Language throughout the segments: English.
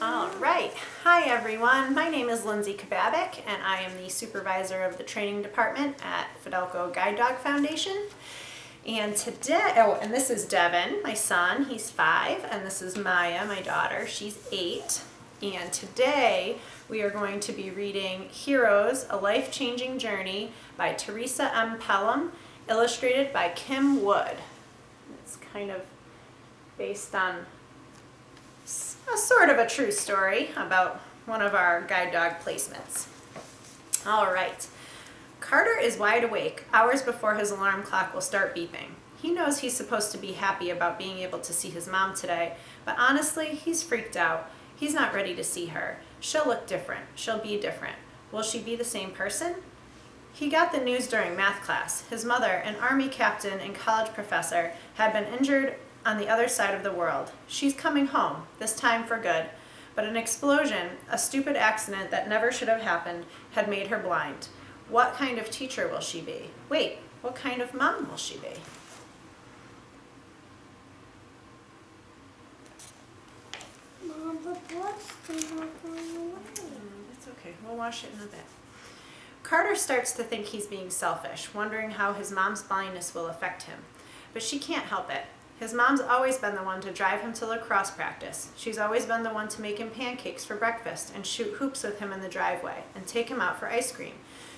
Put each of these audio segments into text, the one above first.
All right. Hi, everyone. My name is Lindsay Kababik, and I am the supervisor of the training department at Fidelco Guide Dog Foundation. And today, and this is Devin, my son. He's 5, and this is Maya, my daughter. She's 8. And today we are going to be reading Heroes: A Life-Changing Journey by Teresa M. Pelham, illustrated by Kim Wood. It's kind of based on a sort of a true story about one of our guide dog placements. All right. Carter is wide awake hours before his alarm clock will start beeping. He knows he's supposed to be happy about being able to see his mom today, but honestly, he's freaked out. He's not ready to see her. She'll look different. She'll be different. Will she be the same person? He got the news during math class. His mother, an Army captain and college professor, had been injured on the other side of the world. She's coming home, this time for good. But an explosion, a stupid accident that never should have happened, had made her blind. What kind of teacher will she be? Wait, what kind of mom will she be? Mom, the blood's still not going away. It's okay, we'll wash it in a bit. Carter starts to think he's being selfish, wondering how his mom's blindness will affect him. But she can't help it. His mom's always been the one to drive him to lacrosse practice. She's always been the one to make him pancakes for breakfast and shoot hoops with him in the driveway and take him out for ice cream.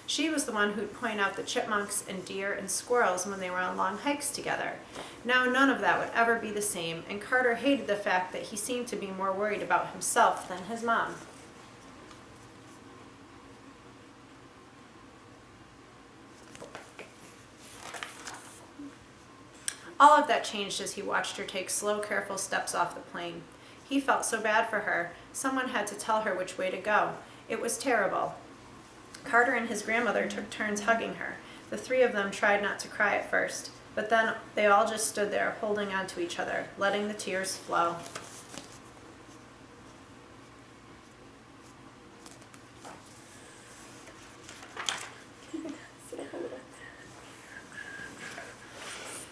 She was the one who'd point out the chipmunks and deer and squirrels when they were on long hikes together. Now none of that would ever be the same, and Carter hated the fact that he seemed to be more worried about himself than his mom. All of that changed as he watched her take slow, careful steps off the plane. He felt so bad for her. Someone had to tell her which way to go. It was terrible. Carter and his grandmother took turns hugging her. The 3 of them tried not to cry at first, but then they all just stood there holding on to each other, letting the tears flow.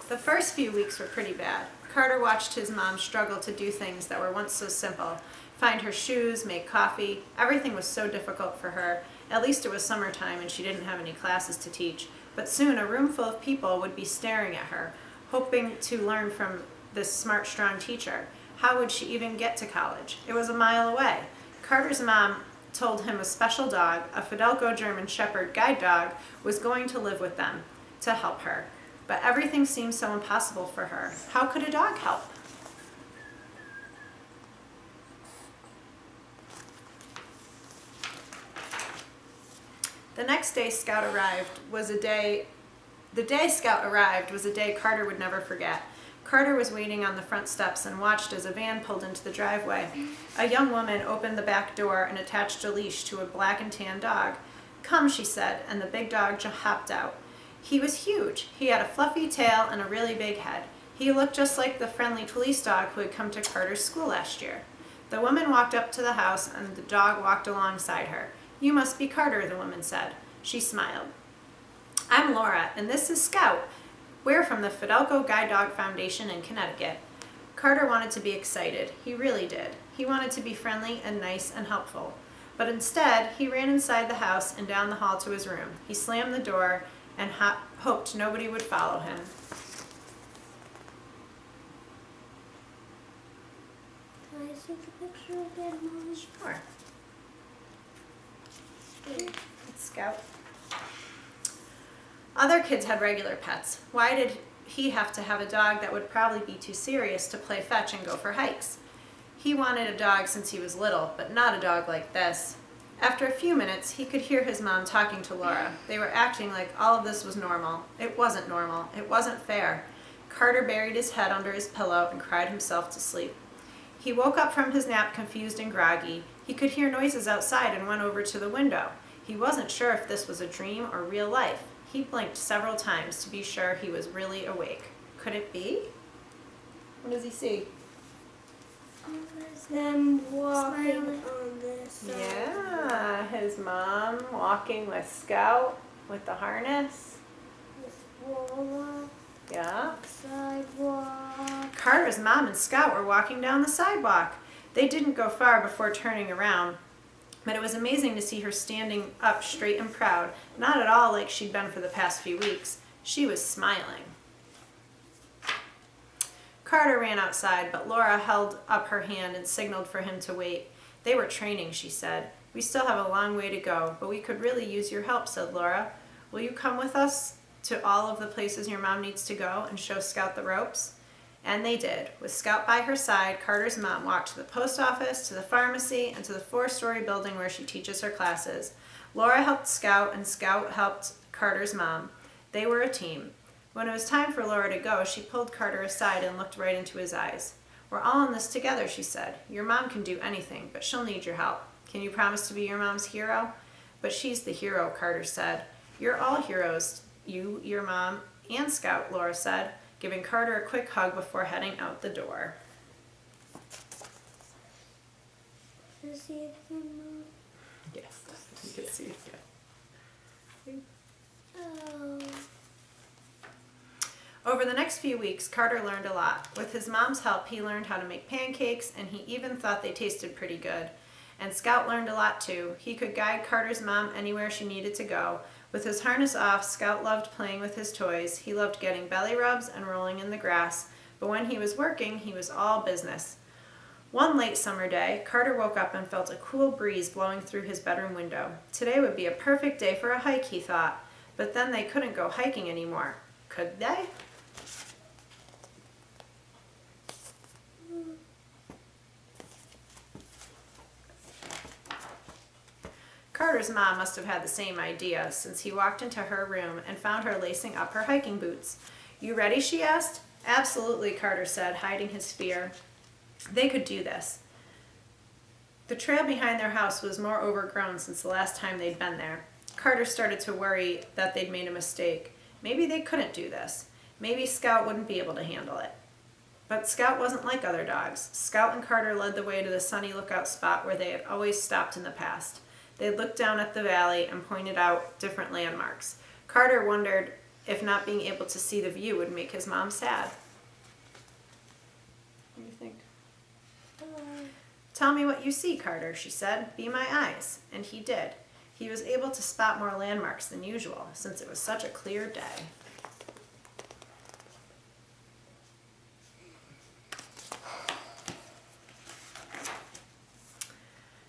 The first few weeks were pretty bad. Carter watched his mom struggle to do things that were once so simple. Find her shoes, make coffee. Everything was so difficult for her. At least it was summertime and she didn't have any classes to teach. But soon a room full of people would be staring at her, hoping to learn from this smart, strong teacher. How would she even get to college? It was a mile away. Carter's mom told him a special dog, a Fidelco German Shepherd guide dog, was going to live with them to help her. But everything seemed so impossible for her. How could a dog help? The next day Scout arrived was a day Carter would never forget. Carter was waiting on the front steps and watched as a van pulled into the driveway. A young woman opened the back door and attached a leash to a black and tan dog. "Come," she said, and the big dog hopped out. He was huge. He had a fluffy tail and a really big head. He looked just like the friendly police dog who had come to Carter's school last year. The woman walked up to the house and the dog walked alongside her. "You must be Carter," the woman said. She smiled. "I'm Laura, and this is Scout. We're from the Fidelco Guide Dog Foundation in Connecticut." Carter wanted to be excited. He really did. He wanted to be friendly and nice and helpful. But instead, he ran inside the house and down the hall to his room. He slammed the door and hoped nobody would follow him. Can I see the picture again, Mom? Sure. It's Scout. Other kids had regular pets. Why did he have to have a dog that would probably be too serious to play fetch and go for hikes? He wanted a dog since he was little, but not a dog like this. After a few minutes, he could hear his mom talking to Laura. They were acting like all of this was normal. It wasn't normal. It wasn't fair. Carter buried his head under his pillow and cried himself to sleep. He woke up from his nap confused and groggy. He could hear noises outside and went over to the window. He wasn't sure if this was a dream or real life. He blinked several times to be sure he was really awake. Could it be? What does he see? Them walking on this side. Yeah, his mom walking with Scout with the harness. This wall, Yeah. sidewalk. Carter's mom and Scout were walking down the sidewalk. They didn't go far before turning around, but it was amazing to see her standing up straight and proud, not at all like she'd been for the past few weeks. She was smiling. Carter ran outside, but Laura held up her hand and signaled for him to wait. They were training, she said. We still have a long way to go, but we could really use your help, said Laura. Will you come with us to all of the places your mom needs to go and show Scout the ropes? And they did. With Scout by her side, Carter's mom walked to the post office, to the pharmacy, and to the 4-story building where she teaches her classes. Laura helped Scout, and Scout helped Carter's mom. They were a team. When it was time for Laura to go, she pulled Carter aside and looked right into his eyes. We're all in this together, she said. Your mom can do anything, but she'll need your help. Can you promise to be your mom's hero? But she's the hero, Carter said. You're all heroes, you, your mom, and Scout, Laura said, giving Carter a quick hug before heading out the door. Can I see it again, Mom? Yes, you can see it again. Oh. Over the next few weeks, Carter learned a lot. With his mom's help, he learned how to make pancakes, and he even thought they tasted pretty good. And Scout learned a lot too. He could guide Carter's mom anywhere she needed to go. With his harness off, Scout loved playing with his toys. He loved getting belly rubs and rolling in the grass. But when he was working, he was all business. One late summer day, Carter woke up and felt a cool breeze blowing through his bedroom window. Today would be a perfect day for a hike, he thought. But then they couldn't go hiking anymore. Could they? Carter's mom must have had the same idea, since he walked into her room and found her lacing up her hiking boots. You ready? She asked. Absolutely, Carter said, hiding his fear. They could do this. The trail behind their house was more overgrown since the last time they'd been there. Carter started to worry that they'd made a mistake. Maybe they couldn't do this. Maybe Scout wouldn't be able to handle it. But Scout wasn't like other dogs. Scout and Carter led the way to the sunny lookout spot where they had always stopped in the past. They looked down at the valley and pointed out different landmarks. Carter wondered if not being able to see the view would make his mom sad. What do you think? Tell me what you see, Carter, she said. Be my eyes. And he did. He was able to spot more landmarks than usual, since it was such a clear day.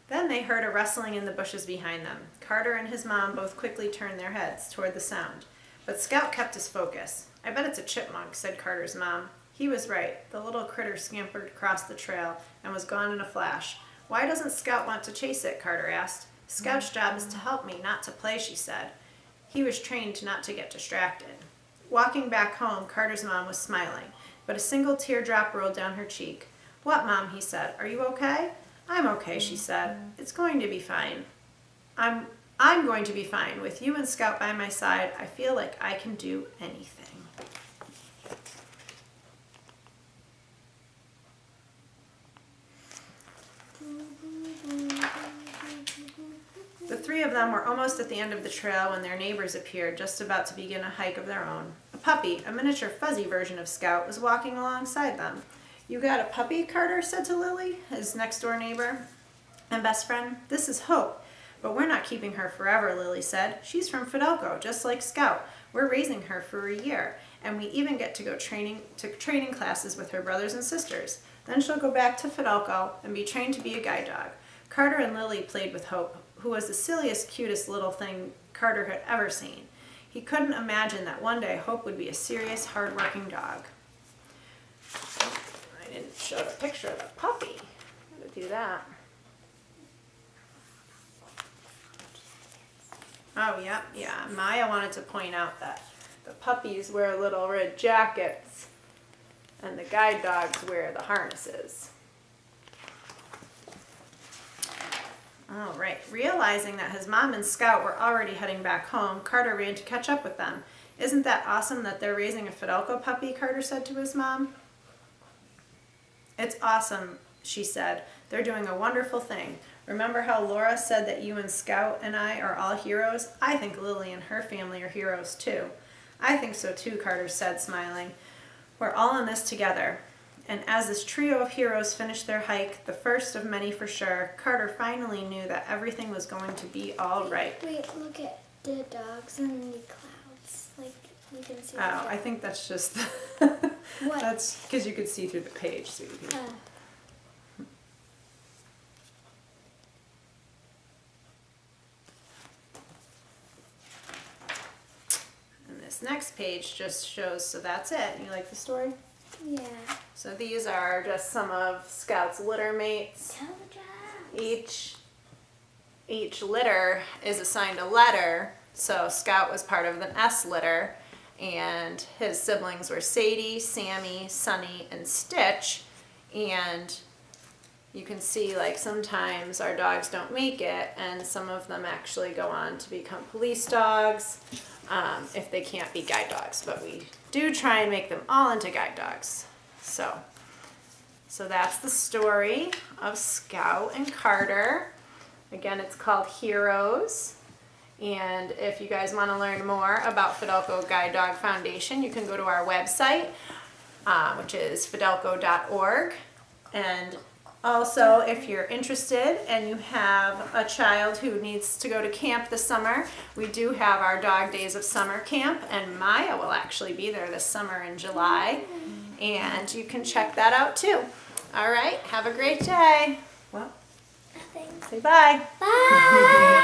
Then they heard a rustling in the bushes behind them. Carter and his mom both quickly turned their heads toward the sound. But Scout kept his focus. I bet it's a chipmunk, said Carter's mom. He was right. The little critter scampered across the trail and was gone in a flash. Why doesn't Scout want to chase it? Carter asked. Scout's job is to help me, not to play, she said. He was trained not to get distracted. Walking back home, Carter's mom was smiling, but a single teardrop rolled down her cheek. What, Mom? He said. Are you okay? I'm okay, she said. It's going to be fine. I'm going to be fine. With you and Scout by my side, I feel like I can do anything. The three of them were almost at the end of the trail when their neighbors appeared, just about to begin a hike of their own. A puppy, a miniature fuzzy version of Scout, was walking alongside them. You got a puppy, Carter said to Lily, his next-door neighbor and best friend. This is Hope, but we're not keeping her forever, Lily said. She's from Fidelco, just like Scout. We're raising her for a year, and we even get to go training classes with her brothers and sisters. Then she'll go back to Fidelco and be trained to be a guide dog. Carter and Lily played with Hope, who was the silliest, cutest little thing Carter had ever seen. He couldn't imagine that one day Hope would be a serious, hard-working dog. I didn't show the picture of the puppy. I'm gonna do that. Oh, yeah. Maya wanted to point out that the puppies wear little red jackets and the guide dogs wear the harnesses. All right, realizing that his mom and Scout were already heading back home, Carter ran to catch up with them. Isn't that awesome that they're raising a Fidelco puppy? Carter said to his mom. It's awesome, she said. They're doing a wonderful thing. Remember how Laura said that you and Scout and I are all heroes? I think Lily and her family are heroes too. I think so too, Carter said, smiling. We're all in this together. And as this trio of heroes finished their hike, the first of many for sure, Carter finally knew that everything was going to be all right. Wait, look at the dogs and the clouds. Like, you can see. Oh, I think that's just What? that's because you could see through the page, sweetie. And this next page just shows, so that's it. You like the story? Yeah. So these are just some of Scout's litter mates. Tell the dogs. Each litter is assigned a letter. So Scout was part of the S litter, and his siblings were Sadie, Sammy, Sunny, and Stitch. And you can see, like, sometimes our dogs don't make it, and some of them actually go on to become police dogs if they can't be guide dogs. But we do try and make them all into guide dogs. So that's the story of Scout and Carter. Again, it's called Heroes. And if you guys want to learn more about Fidelco Guide Dog Foundation, you can go to our website, which is fidelco.org. And also, if you're interested and you have a child who needs to go to camp this summer, we do have our Dog Days of Summer Camp, and Maya will actually be there this summer in July. And you can check that out too. All right, have a great day. Well, Nothing. say bye. Bye.